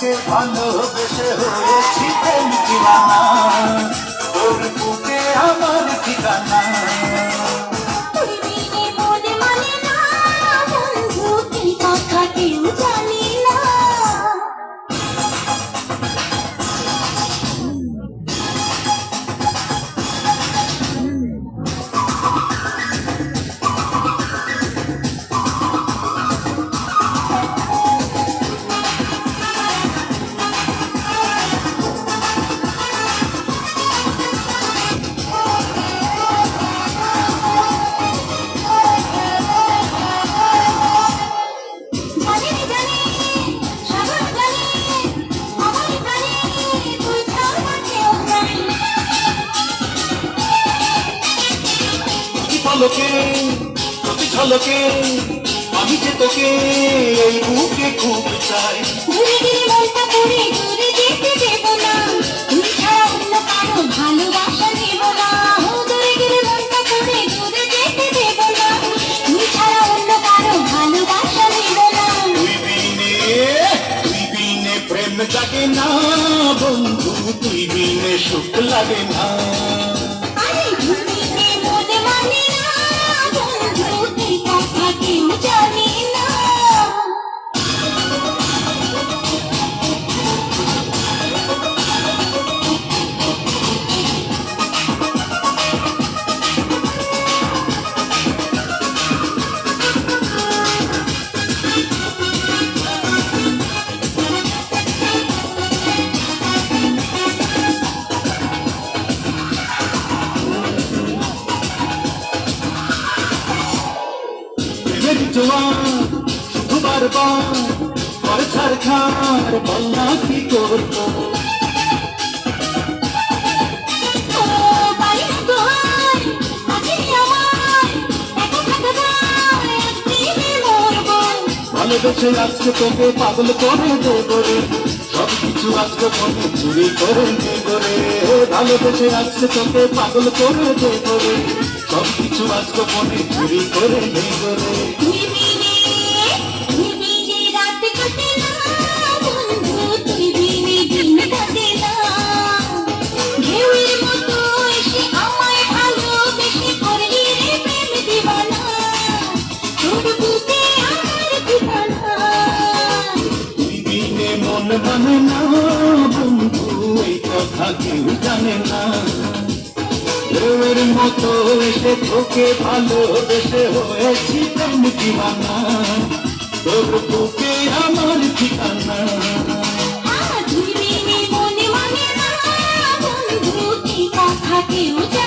তোকে ভালোবেসে হয়েছি প্রেম দিওয়ানা, তোর বুকে আমার ঠিকানা। ঝলকে প্রতি ঝলকে আমি যে তোকে এই বুকে খুব চাই। ঘুরে গেলে মনটা পড়ে দূরে যেতে দেব না, তুই ছাড়া অন্য কারো ভালোবাসা নেব না। দূরে গেলে মনটা পড়ে দূরে যেতে দেব না, তুই ছাড়া অন্য কারো ভালোবাসা নেব না। তুই বিনে প্রেম জাগে না বন্ধু, তুই বিনে সুখ লাগে না। আরে তুই বিনে মন মানে না বন্ধু, তুই কথা কেউ জানে না। শুধু বারবার পর ছাড়খার বলনা কি করবো। ভালোবেসে আজকে তোকে পাগল করে দেবো রে, সব কিছু আজকে মনে চুরি করে নেব রে। ভালোবেসে আজকে তোকে পাগল করে দেবো রে, সব কিছু আজকে মনে চুরি করে নেব রে। মন মানে না বন্ধু, এই কথা কেউ জানে না। ঢেউয়ের মতো এসে তোকে ভালোবেসে হয়েছি প্রেম দিওয়ানা, তোর বুকে আমার ঠিকানা। তুই বিনে মন মানে না বন্ধু, এই কথা কেউ জানে না।